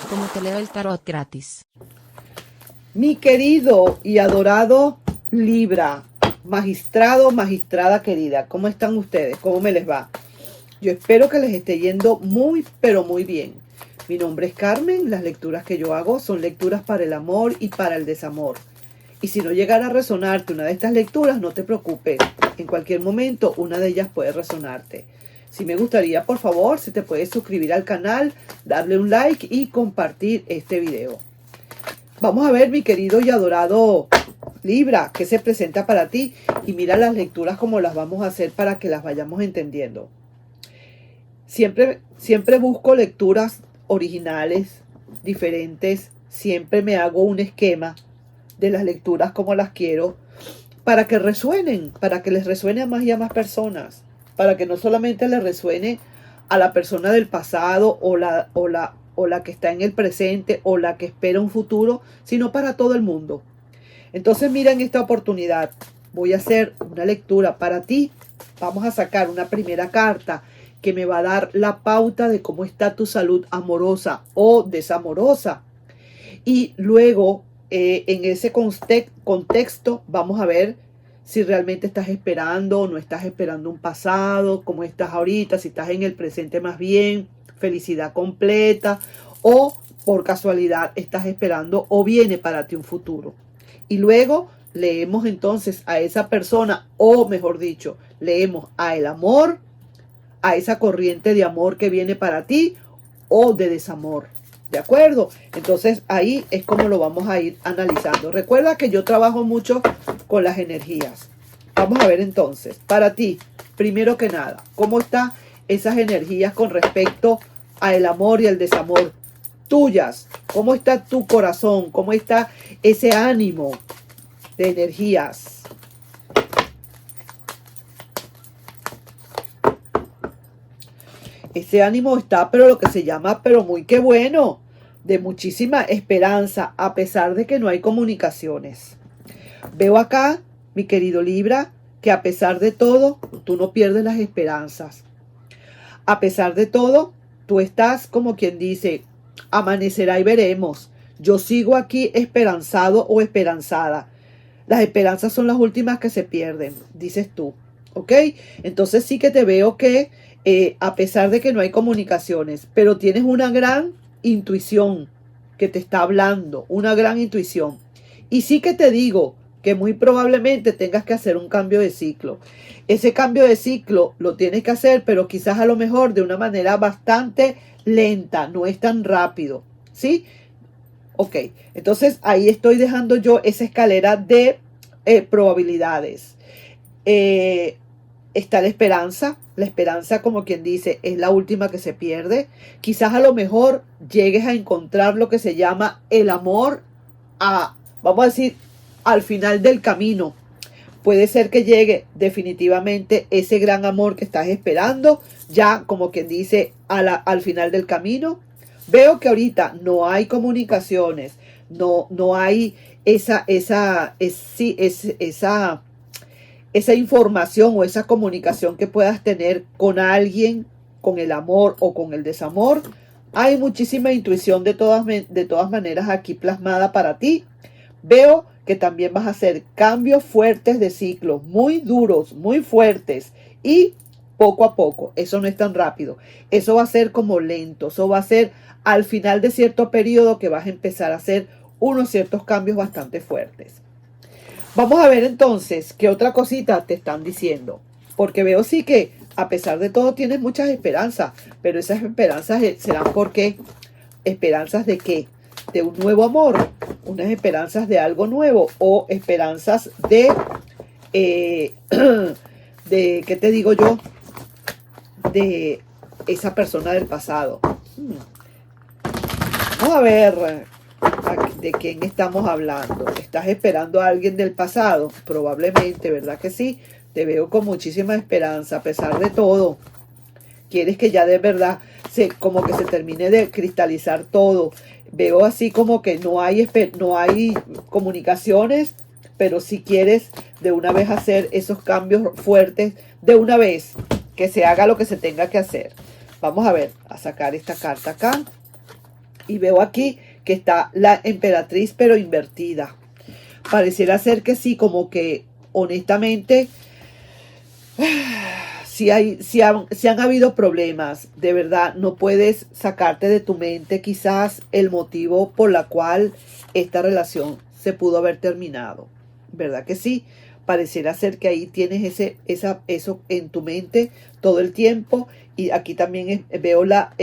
cómo te leo el tarot gratis. Mi querido y adorado Libra, magistrado, magistrada querida, ¿cómo están ustedes? ¿Cómo me les va? Yo espero que les esté yendo muy, pero muy bien. Mi nombre es Carmen, las lecturas que yo hago son lecturas para el amor y para el desamor. Y si no llegara a resonarte una de estas lecturas, no te preocupes. En cualquier momento una de ellas puede resonarte. Si me gustaría, por favor, si te puedes suscribir al canal, darle un like y compartir este video. Vamos a ver, mi querido y adorado Libra, qué se presenta para ti. Y mira las lecturas como las vamos a hacer para que las vayamos entendiendo. Siempre busco lecturas originales, diferentes. Siempre me hago un esquema de las lecturas como las quiero, para que resuenen, para que les resuene a más y a más personas, para que no solamente les resuene a la persona del pasado o la que está en el presente o la que espera un futuro, sino para todo el mundo. Entonces mira, en esta oportunidad voy a hacer una lectura para ti. Vamos a sacar una primera carta que me va a dar la pauta de cómo está tu salud amorosa o desamorosa. Y luego, en ese contexto, vamos a ver si realmente estás esperando o no estás esperando un pasado, cómo estás ahorita, si estás en el presente más bien, felicidad completa, o por casualidad estás esperando o viene para ti un futuro. Y luego leemos entonces a esa persona, o mejor dicho, leemos a el amor, a esa corriente de amor que viene para ti o de desamor. ¿De acuerdo? Entonces ahí es como lo vamos a ir analizando. Recuerda que yo trabajo mucho con las energías. Vamos a ver entonces, para ti, primero que nada, ¿cómo están esas energías con respecto al amor y al desamor tuyas? ¿Cómo está tu corazón? ¿Cómo está ese ánimo de energías? Ese ánimo está, pero lo que se llama, pero muy que bueno, de muchísima esperanza, a pesar de que no hay comunicaciones. Veo acá, mi querido Libra, que a pesar de todo, tú no pierdes las esperanzas. A pesar de todo, tú estás como quien dice, amanecerá y veremos. Yo sigo aquí esperanzado o esperanzada. Las esperanzas son las últimas que se pierden, dices tú. ¿Ok? Entonces sí que te veo que a pesar de que no hay comunicaciones, pero tienes una gran intuición que te está hablando, una gran intuición. Y sí que te digo que muy probablemente tengas que hacer un cambio de ciclo. Ese cambio de ciclo lo tienes que hacer, pero quizás a lo mejor de una manera bastante lenta, no es tan rápido. ¿Sí? Ok, entonces ahí estoy dejando yo esa escalera de probabilidades. Está la esperanza como quien dice es la última que se pierde. Quizás a lo mejor llegues a encontrar lo que se llama el amor vamos a decir, al final del camino. Puede ser que llegue definitivamente ese gran amor que estás esperando, ya como quien dice al final del camino. Veo que ahorita no hay comunicaciones, no hay esa información o esa comunicación que puedas tener con alguien, con el amor o con el desamor. Hay muchísima intuición de todas maneras aquí plasmada para ti. Veo que también vas a hacer cambios fuertes de ciclo, muy duros, muy fuertes y poco a poco. Eso no es tan rápido. Eso va a ser como lento. Eso va a ser al final de cierto periodo que vas a empezar a hacer unos ciertos cambios bastante fuertes. Vamos a ver entonces qué otra cosita te están diciendo. Porque veo sí que a pesar de todo tienes muchas esperanzas. Pero esas esperanzas serán ¿por qué? ¿Esperanzas de qué? De un nuevo amor. Unas esperanzas de algo nuevo. O esperanzas de ¿qué te digo yo? De esa persona del pasado. Vamos a ver de quién estamos hablando. ¿Estás esperando a alguien del pasado? Probablemente, ¿verdad que sí? Te veo con muchísima esperanza, a pesar de todo. Quieres que ya de verdad como que se termine de cristalizar todo. Veo así como que no hay comunicaciones, pero si quieres de una vez hacer esos cambios fuertes, de una vez, que se haga lo que se tenga que hacer. Vamos a ver, a sacar esta carta acá. Y veo aquí que está la emperatriz pero invertida. Pareciera ser que sí, como que honestamente si han habido problemas, de verdad, no puedes sacarte de tu mente quizás el motivo por la cual esta relación se pudo haber terminado. ¿Verdad que sí? Pareciera ser que ahí tienes eso en tu mente todo el tiempo. Y aquí también veo la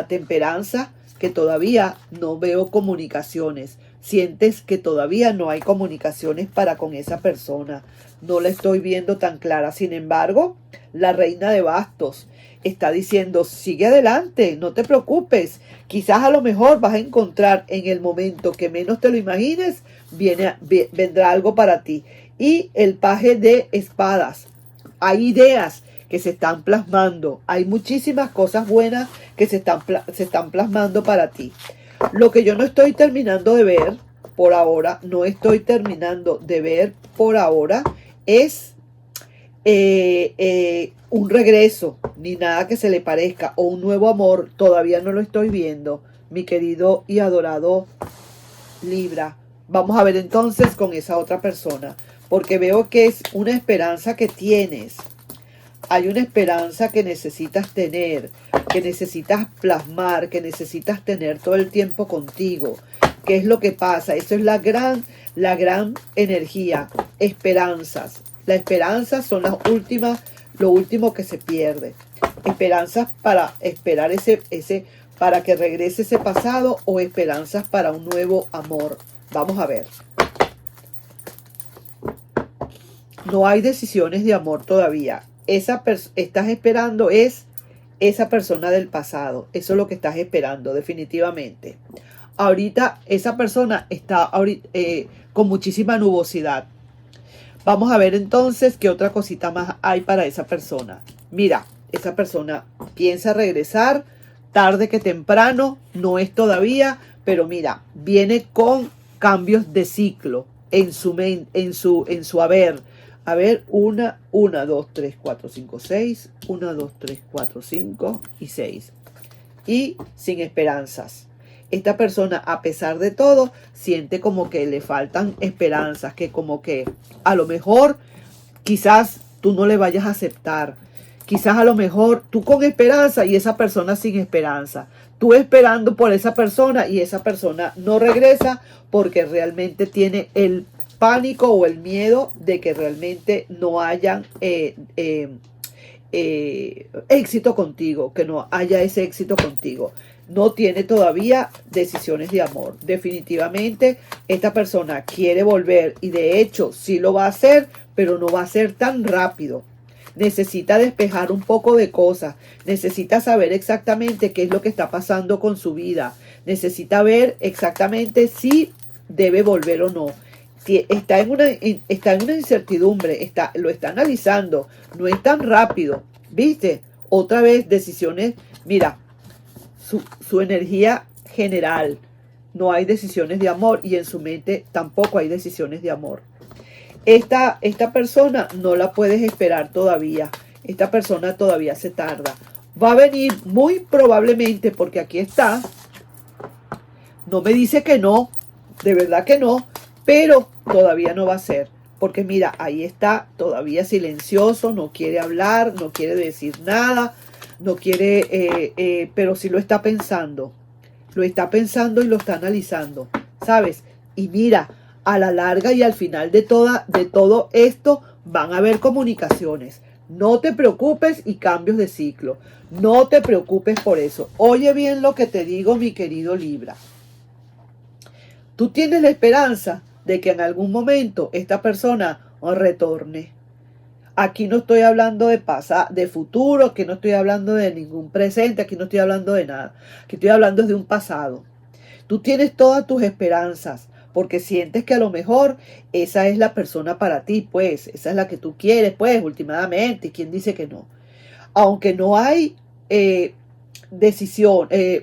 temperanza, que todavía no veo comunicaciones. Sientes que todavía no hay comunicaciones para con esa persona. No la estoy viendo tan clara. Sin embargo, la reina de bastos está diciendo, sigue adelante, no te preocupes. Quizás a lo mejor vas a encontrar en el momento que menos te lo imagines, vendrá algo para ti. Y el paje de espadas. Hay ideas que se están plasmando. Hay muchísimas cosas buenas que se están plasmando para ti. Lo que yo no estoy terminando de ver por ahora, es un regreso, ni nada que se le parezca, o un nuevo amor. Todavía no lo estoy viendo, mi querido y adorado Libra. Vamos a ver entonces con esa otra persona, porque veo que es una esperanza que tienes. Hay una esperanza que necesitas tener, que necesitas plasmar, que necesitas tener todo el tiempo contigo. ¿Qué es lo que pasa? Eso es la gran energía. Esperanzas. Las esperanzas son lo último que se pierde. Esperanzas para esperar para que regrese ese pasado, o esperanzas para un nuevo amor. Vamos a ver. No hay decisiones de amor todavía. Estás esperando es esa persona del pasado. Eso es lo que estás esperando, definitivamente. Ahorita esa persona está con muchísima nubosidad. Vamos a ver entonces qué otra cosita más hay para esa persona. Mira, esa persona piensa regresar tarde que temprano, no es todavía, pero mira, viene con cambios de ciclo en su haber. A ver, 1, 2, 3, 4, 5, 6. 1, 2, 3, 4, 5 y 6. Y sin esperanzas. Esta persona, a pesar de todo, siente como que le faltan esperanzas, que como que a lo mejor quizás tú no le vayas a aceptar. Quizás a lo mejor tú con esperanza y esa persona sin esperanza. Tú esperando por esa persona y esa persona no regresa porque realmente tiene el pánico o el miedo de que realmente no hayan éxito contigo, que no haya ese éxito contigo. No tiene todavía decisiones de amor. Definitivamente esta persona quiere volver y de hecho sí lo va a hacer, pero no va a ser tan rápido. Necesita despejar un poco de cosas, necesita saber exactamente qué es lo que está pasando con su vida, necesita ver exactamente si debe volver o no. Está en una incertidumbre, lo está analizando, no es tan rápido, ¿viste? Otra vez decisiones, mira, su energía general, no hay decisiones de amor y en su mente tampoco hay decisiones de amor. Esta persona no la puedes esperar todavía, esta persona todavía se tarda. Va a venir muy probablemente porque aquí está, no me dice que no, de verdad que no, pero todavía no va a ser, porque mira, ahí está todavía silencioso, no quiere hablar, no quiere decir nada, no quiere, pero sí lo está pensando y lo está analizando, ¿sabes? Y mira, a la larga y al final de todo esto van a haber comunicaciones. No te preocupes y cambios de ciclo, no te preocupes por eso. Oye bien lo que te digo, mi querido Libra. Tú tienes la esperanza de que en algún momento esta persona retorne. Aquí no estoy hablando de futuro, aquí no estoy hablando de ningún presente, aquí no estoy hablando de nada. Aquí estoy hablando de un pasado. Tú tienes todas tus esperanzas porque sientes que a lo mejor esa es la persona para ti, pues, esa es la que tú quieres, pues, últimamente. ¿Quién dice que no? Aunque no hay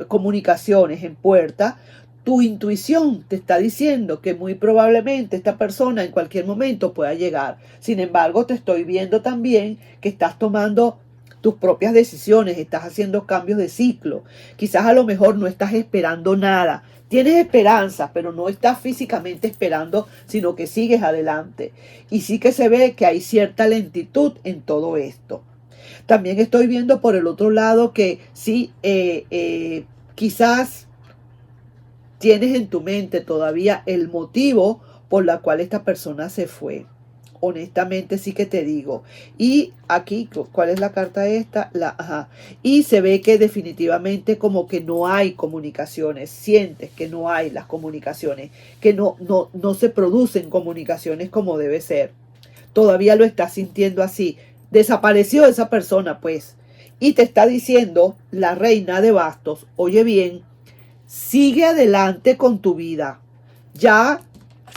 comunicaciones en puerta, tu intuición te está diciendo que muy probablemente esta persona en cualquier momento pueda llegar. Sin embargo, te estoy viendo también que estás tomando tus propias decisiones, estás haciendo cambios de ciclo. Quizás a lo mejor no estás esperando nada. Tienes esperanza, pero no estás físicamente esperando, sino que sigues adelante. Y sí que se ve que hay cierta lentitud en todo esto. También estoy viendo por el otro lado que sí, quizás tienes en tu mente todavía el motivo por la cual esta persona se fue. Honestamente sí que te digo. Y aquí, ¿cuál es la carta esta? Ajá. Y se ve que definitivamente como que no hay comunicaciones. Sientes que no hay las comunicaciones. Que no se producen comunicaciones como debe ser. Todavía lo estás sintiendo así. Desapareció esa persona, pues. Y te está diciendo la reina de bastos, oye bien, sigue adelante con tu vida. Ya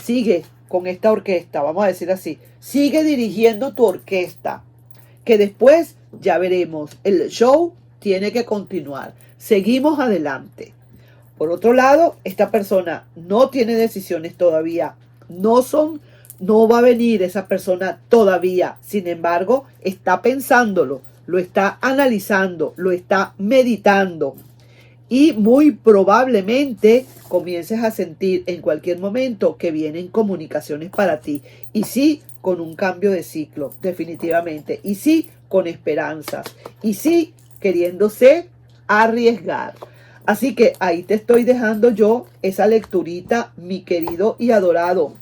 sigue con esta orquesta, vamos a decir así. Sigue dirigiendo tu orquesta, que después ya veremos. El show tiene que continuar. Seguimos adelante. Por otro lado, esta persona no tiene decisiones todavía. No va a venir esa persona todavía. Sin embargo, está pensándolo, lo está analizando, lo está meditando. Y muy probablemente comiences a sentir en cualquier momento que vienen comunicaciones para ti. Y sí, con un cambio de ciclo, definitivamente. Y sí, con esperanzas. Y sí, queriéndose arriesgar. Así que ahí te estoy dejando yo esa lecturita, mi querido y adorado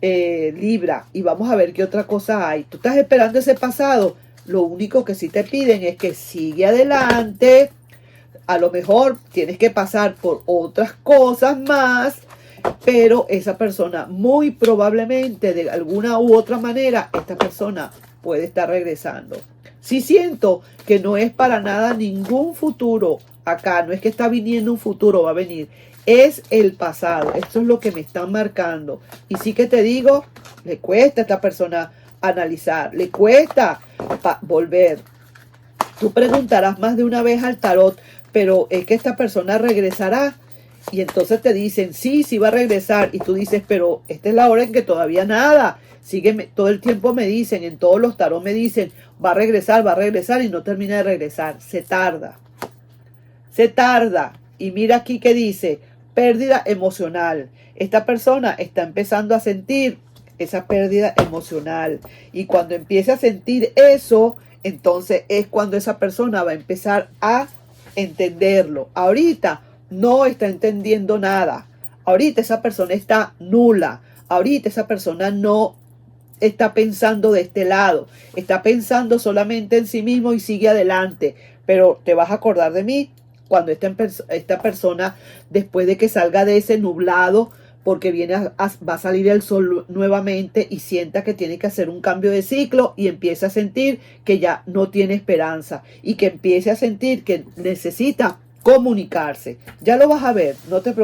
Libra. Y vamos a ver qué otra cosa hay. Tú estás esperando ese pasado. Lo único que sí te piden es que sigue adelante. A lo mejor tienes que pasar por otras cosas más, pero esa persona muy probablemente de alguna u otra manera, esta persona puede estar regresando. Sí siento que no es para nada ningún futuro acá, no es que está viniendo un futuro, va a venir. Es el pasado, esto es lo que me están marcando. Y sí que te digo, le cuesta a esta persona analizar, le cuesta volver. Tú preguntarás más de una vez al tarot, pero es que esta persona regresará. Y entonces te dicen, sí va a regresar. Y tú dices, pero esta es la hora en que todavía nada. Sígueme, todo el tiempo me dicen, en todos los tarot me dicen, va a regresar y no termina de regresar. Se tarda. Y mira aquí que dice, pérdida emocional. Esta persona está empezando a sentir esa pérdida emocional. Y cuando empiece a sentir eso, entonces es cuando esa persona va a empezar a entenderlo. Ahorita no está entendiendo nada. Ahorita esa persona está nula. Ahorita esa persona no está pensando de este lado. Está pensando solamente en sí mismo y sigue adelante. Pero te vas a acordar de mí cuando esta persona, después de que salga de ese nublado, porque va a salir el sol nuevamente y sienta que tiene que hacer un cambio de ciclo y empieza a sentir que ya no tiene esperanza y que empiece a sentir que necesita comunicarse. Ya lo vas a ver, no te preocupes.